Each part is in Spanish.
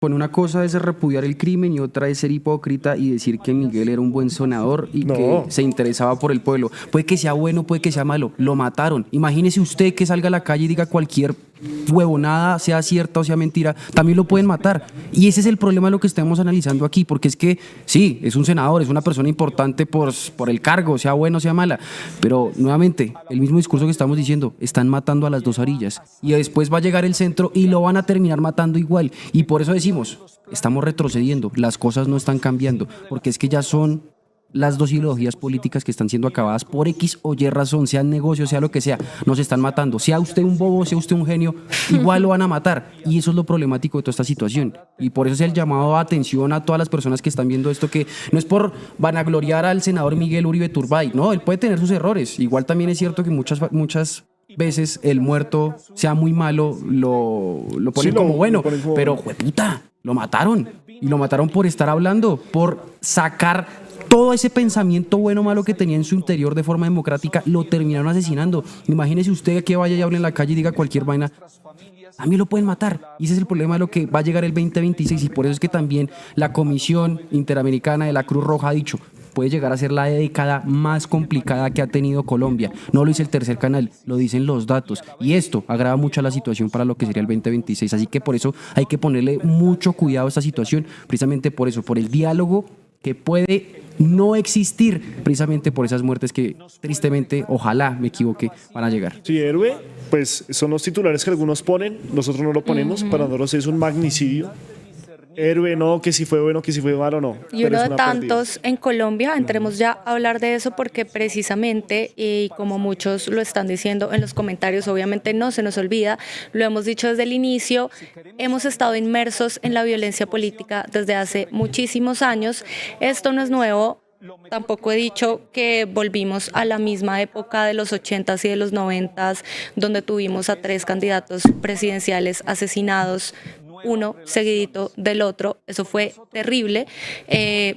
Bueno, una cosa es repudiar el crimen y otra es ser hipócrita y decir que Miguel era un buen sonador y que No. se interesaba por el pueblo. Puede que sea bueno, puede que sea malo, lo mataron. Imagínese usted que salga a la calle y diga cualquier huevonada, sea cierta o sea mentira, también lo pueden matar. Y ese es el problema de lo que estamos analizando aquí, porque es que sí, es un senador, es una persona importante por el cargo, sea bueno o sea mala, pero nuevamente, el mismo discurso que estamos diciendo, están matando a las dos orillas y después va a llegar el centro y lo van a terminar matando igual. Y por eso decimos, estamos retrocediendo, las cosas no están cambiando, porque es que ya son las dos ideologías políticas que están siendo acabadas por X o Y razón, sea negocio, sea lo que sea, nos están matando. Sea usted un bobo, sea usted un genio, igual lo van a matar. Y eso es lo problemático de toda esta situación. Y por eso es el llamado a atención a todas las personas que están viendo esto, que no es por vanagloriar al senador Miguel Uribe Turbay, no, él puede tener sus errores. Igual también es cierto que muchas veces el muerto, sea muy malo, lo ponen Sí, como bueno, lo ponen como pero bueno. jueputa, lo mataron. Y lo mataron por estar hablando, por sacar todo ese pensamiento bueno o malo que tenía en su interior de forma democrática, lo terminaron asesinando. Imagínese usted que vaya y hable en la calle y diga cualquier vaina, a mí lo pueden matar. Y ese es el problema de lo que va a llegar el 2026 y por eso es que también la Comisión Interamericana de la Cruz Roja ha dicho, puede llegar a ser la década más complicada que ha tenido Colombia. No lo dice el tercer canal, lo dicen los datos. Y esto agrava mucho la situación para lo que sería el 2026. Así que por eso hay que ponerle mucho cuidado a esta situación, precisamente por eso, por el diálogo que puede no existir, precisamente por esas muertes que tristemente, ojalá me equivoque, van a llegar. Sí, héroe, pues son los titulares que algunos ponen, nosotros no lo ponemos, para nosotros es un magnicidio. Héroe, no, que si fue bueno, que si fue malo, no. Y Pero uno es de una pérdida. tantos en Colombia, entremos ya a hablar de eso porque precisamente, y como muchos lo están diciendo en los comentarios, obviamente no se nos olvida, lo hemos dicho desde el inicio, hemos estado inmersos en la violencia política desde hace muchísimos años. Esto no es nuevo. Tampoco he dicho que volvimos a la misma época de los 80s y de los 90s, donde tuvimos a 3 candidatos presidenciales asesinados, uno seguidito del otro. Eso fue terrible.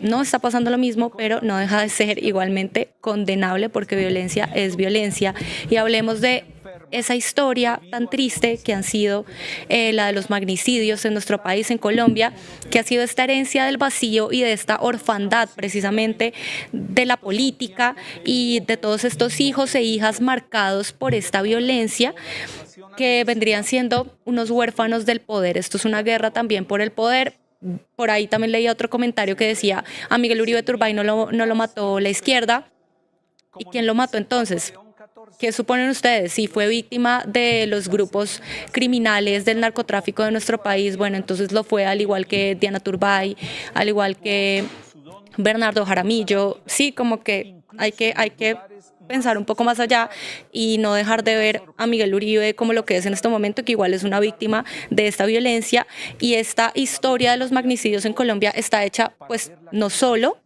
No está pasando lo mismo, pero no deja de ser igualmente condenable porque violencia es violencia. Y hablemos de esa historia tan triste que han sido la de los magnicidios en nuestro país, en Colombia, que ha sido esta herencia del vacío y de esta orfandad precisamente de la política y de todos estos hijos e hijas marcados por esta violencia que vendrían siendo unos huérfanos del poder. Esto es una guerra también por el poder. Por ahí también leía otro comentario que decía, a Miguel Uribe Turbay no lo mató la izquierda. ¿Y quién lo mató entonces? ¿Qué suponen ustedes? Si fue víctima de los grupos criminales del narcotráfico de nuestro país, bueno, entonces lo fue al igual que Diana Turbay, al igual que Bernardo Jaramillo. Sí, como que hay que pensar un poco más allá y no dejar de ver a Miguel Uribe como lo que es en este momento, que igual es una víctima de esta violencia. Y esta historia de los magnicidios en Colombia está hecha, pues, no solo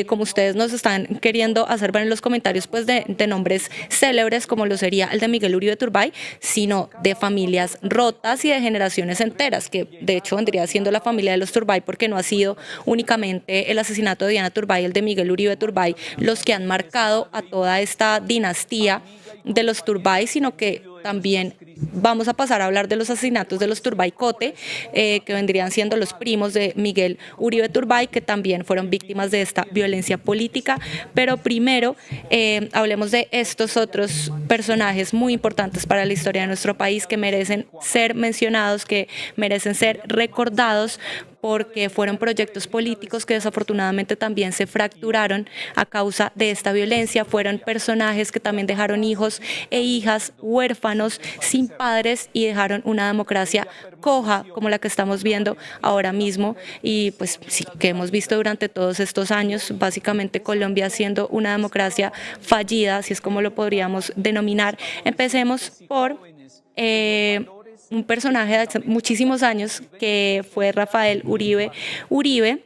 como ustedes nos están queriendo hacer ver en los comentarios, pues de nombres célebres como lo sería el de Miguel Uribe Turbay, sino de familias rotas y de generaciones enteras, que de hecho vendría siendo la familia de los Turbay, porque no ha sido únicamente el asesinato de Diana Turbay, el de Miguel Uribe Turbay, los que han marcado a toda esta dinastía de los Turbay, sino que también vamos a pasar a hablar de los asesinatos de los Turbay Cote, que vendrían siendo los primos de Miguel Uribe Turbay, que también fueron víctimas de esta violencia política. Pero primero hablemos de estos otros personajes muy importantes para la historia de nuestro país, que merecen ser mencionados, que merecen ser recordados, porque fueron proyectos políticos que desafortunadamente también se fracturaron a causa de esta violencia. Fueron personajes que también dejaron hijos e hijas huérfanos, sin padres, y dejaron una democracia coja como la que estamos viendo ahora mismo y pues sí, que hemos visto durante todos estos años, básicamente Colombia siendo una democracia fallida, así es como lo podríamos denominar. Empecemos por un personaje de hace muchísimos años, que fue Rafael Uribe Uribe.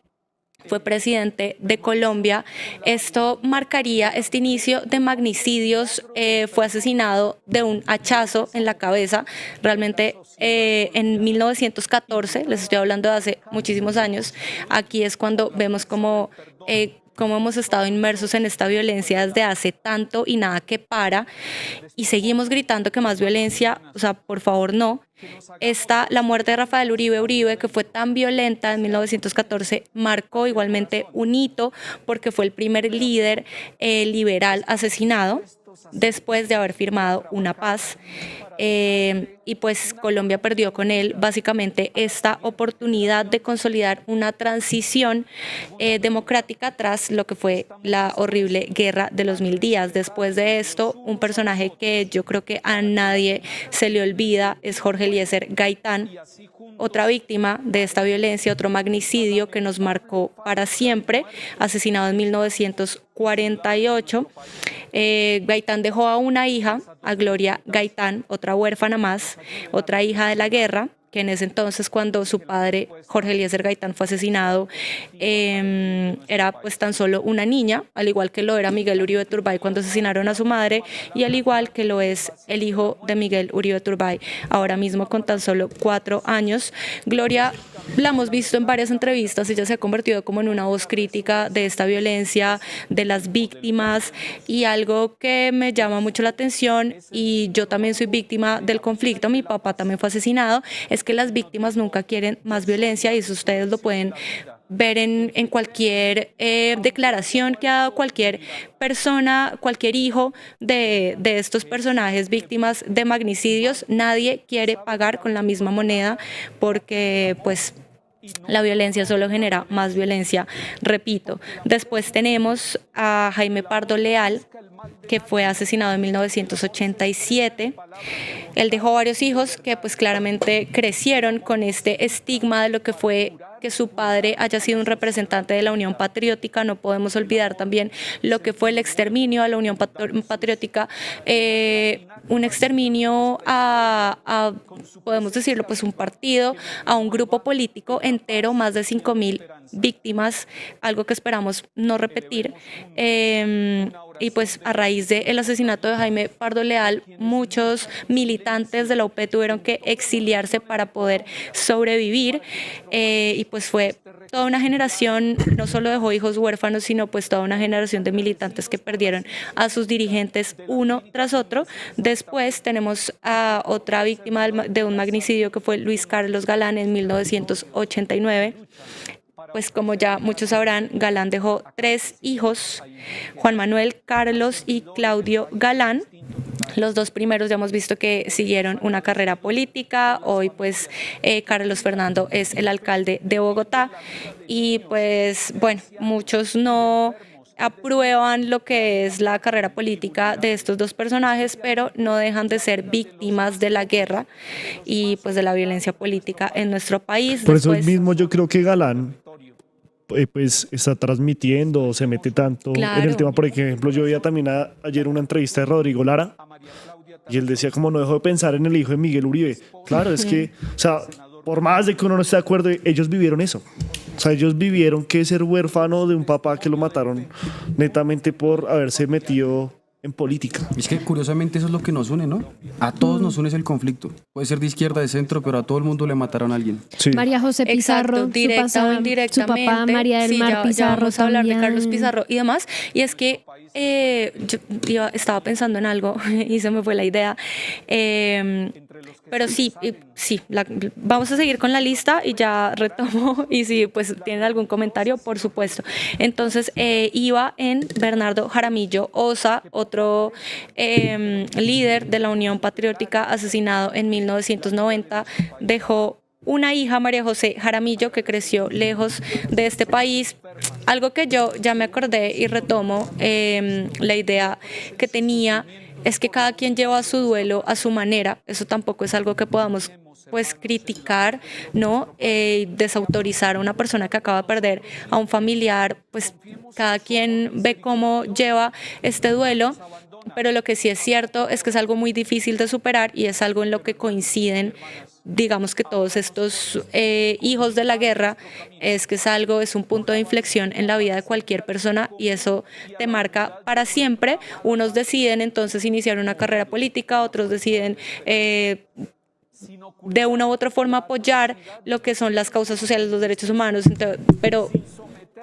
Fue presidente de Colombia. Esto marcaría este inicio de magnicidios. Fue asesinado de un hachazo en la cabeza, realmente en 1914, les estoy hablando de hace muchísimos años. Aquí es cuando vemos como cómo hemos estado inmersos en esta violencia desde hace tanto y nada que para, y seguimos gritando que más violencia, o sea, por favor no. La muerte de Rafael Uribe, que fue tan violenta en 1914, marcó igualmente un hito porque fue el primer líder liberal asesinado después de haber firmado una paz. Y pues Colombia perdió con él básicamente esta oportunidad de consolidar una transición democrática tras lo que fue la horrible guerra de los 1000 días. Después de esto, un personaje que yo creo que a nadie se le olvida es Jorge Eliezer Gaitán, otra víctima de esta violencia, otro magnicidio que nos marcó para siempre, asesinado en 1948. Gaitán dejó a una hija, a Gloria Gaitán, otra huérfana más, otra hija de la guerra, que en ese entonces, cuando su padre, Jorge Eliezer Gaitán, fue asesinado, era pues tan solo una niña, al igual que lo era Miguel Uribe Turbay cuando asesinaron a su madre, y al igual que lo es el hijo de Miguel Uribe Turbay, ahora mismo con tan solo 4 años. Gloria la hemos visto en varias entrevistas, ella se ha convertido como en una voz crítica de esta violencia, de las víctimas, y algo que me llama mucho la atención, y yo también soy víctima del conflicto, mi papá también fue asesinado, es que las víctimas nunca quieren más violencia, y eso ustedes lo pueden ver en cualquier declaración que ha dado cualquier persona, cualquier hijo de estos personajes víctimas de magnicidios. Nadie quiere pagar con la misma moneda porque pues la violencia solo genera más violencia, repito. Después tenemos a Jaime Pardo Leal, que fue asesinado en 1987. Él dejó varios hijos que pues claramente crecieron con este estigma de lo que fue que su padre haya sido un representante de la Unión Patriótica. No podemos olvidar también lo que fue el exterminio a la Unión Patriótica, un exterminio a, podemos decirlo, pues un partido, a un grupo político entero, más de 5.000 víctimas, algo que esperamos no repetir. Y pues a raíz del asesinato de Jaime Pardo Leal, muchos militantes de la UP tuvieron que exiliarse para poder sobrevivir, y pues fue toda una generación, no solo dejó hijos huérfanos, sino pues toda una generación de militantes que perdieron a sus dirigentes uno tras otro. Después tenemos a otra víctima de un magnicidio, que fue Luis Carlos Galán en 1989. Pues como ya muchos sabrán, Galán dejó 3 hijos, Juan Manuel, Carlos y Claudio Galán. Los 2 primeros ya hemos visto que siguieron una carrera política. Hoy pues Carlos Fernando es el alcalde de Bogotá, y pues bueno, muchos no aprueban lo que es la carrera política de estos 2 personajes, pero no dejan de ser víctimas de la guerra y pues de la violencia política en nuestro país. Por eso mismo yo creo que Galán pues está transmitiendo, se mete tanto en el tema. Por ejemplo, yo veía también ayer una entrevista de Rodrigo Lara, y él decía como no dejó de pensar en el hijo de Miguel Uribe. Claro, es que, o sea, por más de que uno no esté de acuerdo, ellos vivieron eso. O sea, ellos vivieron que ser huérfano de un papá que lo mataron netamente por haberse metido en política. Es que curiosamente eso es lo que nos une, ¿no? A todos nos une el conflicto. Puede ser de izquierda, de centro, pero a todo el mundo le mataron a alguien. Sí. María José Pizarro, directa o indirectamente. su papá María del Mar Pizarro. Ya vamos a hablar de también. Carlos Pizarro y demás. Y es que yo estaba pensando en algo y se me fue la idea. Pero sí, vamos a seguir con la lista y ya retomo. Y si pues tienen algún comentario, por supuesto. Entonces, iba en Bernardo Jaramillo Osa, otro líder de la Unión Patriótica, asesinado en 1990. Dejó una hija, María José Jaramillo, que creció lejos de este país. Algo que yo ya me acordé y retomo, la idea que tenía es que cada quien lleva su duelo a su manera. Eso tampoco es algo que podamos pues criticar, ¿no? Desautorizar a una persona que acaba de perder a un familiar. Pues cada quien ve cómo lleva este duelo, pero lo que sí es cierto es que es algo muy difícil de superar, y es algo en lo que coinciden, digamos, que todos estos hijos de la guerra. Es que es un punto de inflexión en la vida de cualquier persona, y eso te marca para siempre. Unos deciden entonces iniciar una carrera política, otros deciden de una u otra forma apoyar lo que son las causas sociales, los derechos humanos, pero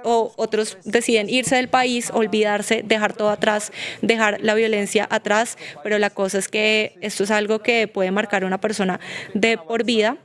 o otros deciden irse del país, olvidarse, dejar todo atrás, dejar la violencia atrás, pero la cosa es que esto es algo que puede marcar a una persona de por vida.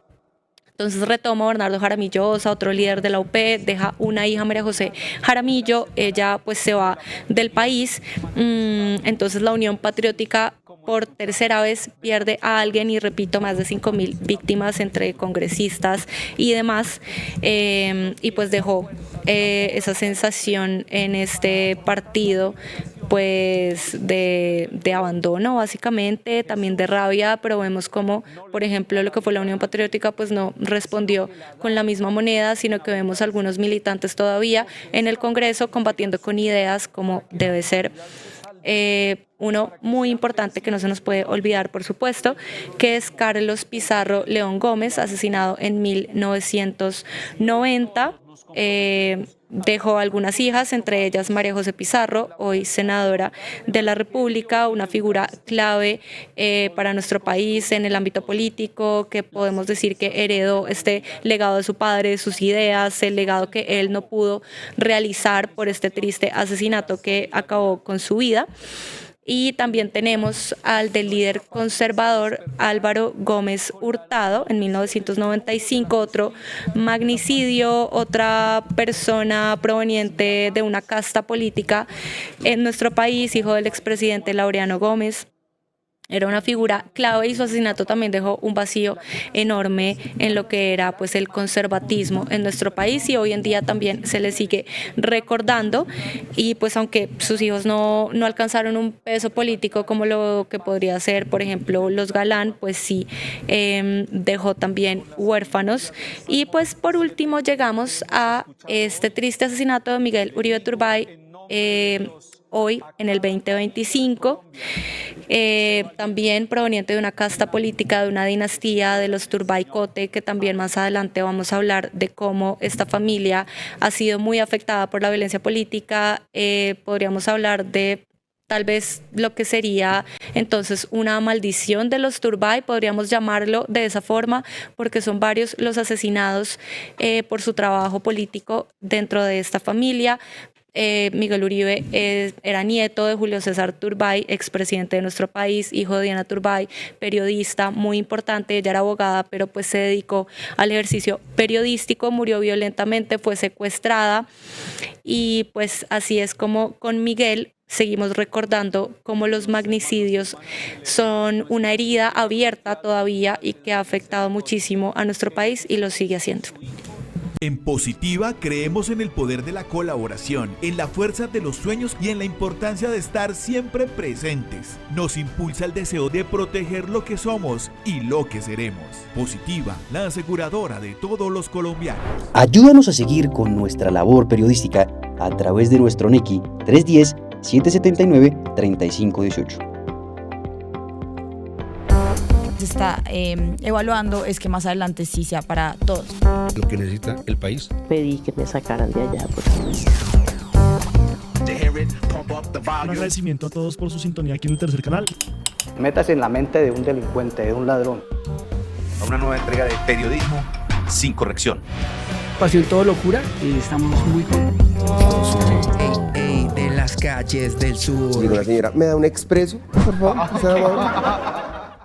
Entonces retomo Bernardo Jaramillo Osa, otro líder de la UP, deja una hija, María José Jaramillo, ella pues se va del país, entonces la Unión Patriótica por tercera vez pierde a alguien y repito, más de 5.000 víctimas entre congresistas y demás, y pues dejó esa sensación en este partido pues de abandono básicamente, también de rabia, pero vemos como, por ejemplo, lo que fue la Unión Patriótica pues no respondió con la misma moneda, sino que vemos algunos militantes todavía en el Congreso combatiendo con ideas como debe ser. Uno muy importante que no se nos puede olvidar, por supuesto, que es Carlos Pizarro León Gómez, asesinado en 1990. Dejó algunas hijas, entre ellas María José Pizarro, hoy senadora de la República, una figura clave para nuestro país en el ámbito político, que podemos decir que heredó este legado de su padre, sus ideas, el legado que él no pudo realizar por este triste asesinato que acabó con su vida. Y también tenemos al del líder conservador Álvaro Gómez Hurtado en 1995, otro magnicidio, otra persona proveniente de una casta política en nuestro país, hijo del expresidente Laureano Gómez. Era una figura clave y su asesinato también dejó un vacío enorme en lo que era pues el conservatismo en nuestro país y hoy en día también se le sigue recordando y pues aunque sus hijos no alcanzaron un peso político como lo que podría ser por ejemplo los Galán, pues sí dejó también huérfanos. Y pues por último llegamos a este triste asesinato de Miguel Uribe Turbay hoy en el 2025, también proveniente de una casta política, de una dinastía de los Turbay Cote, que también más adelante vamos a hablar de cómo esta familia ha sido muy afectada por la violencia política. Podríamos hablar de tal vez lo que sería entonces una maldición de los Turbay, podríamos llamarlo de esa forma, porque son varios los asesinados por su trabajo político dentro de esta familia. Miguel Uribe era nieto de Julio César Turbay, expresidente de nuestro país, hijo de Diana Turbay, periodista muy importante. Ella era abogada, pero pues se dedicó al ejercicio periodístico, murió violentamente, fue secuestrada y pues así es como con Miguel seguimos recordando cómo los magnicidios son una herida abierta todavía y que ha afectado muchísimo a nuestro país y lo sigue haciendo. En Positiva creemos en el poder de la colaboración, en la fuerza de los sueños y en la importancia de estar siempre presentes. Nos impulsa el deseo de proteger lo que somos y lo que seremos. Positiva, la aseguradora de todos los colombianos. Ayúdanos a seguir con nuestra labor periodística a través de nuestro NECI 310-779-3518. Se está evaluando es que más adelante sí sea para todos. Lo que necesita el país. Pedí que me sacaran de allá. Un agradecimiento a todos por su sintonía aquí en el tercer canal. Métase en la mente de un delincuente, de un ladrón. A una nueva entrega de periodismo sin corrección. Pasión todo locura y estamos muy contentos. De las calles del sur. Digo, la señora, ¿me da un expreso, por favor?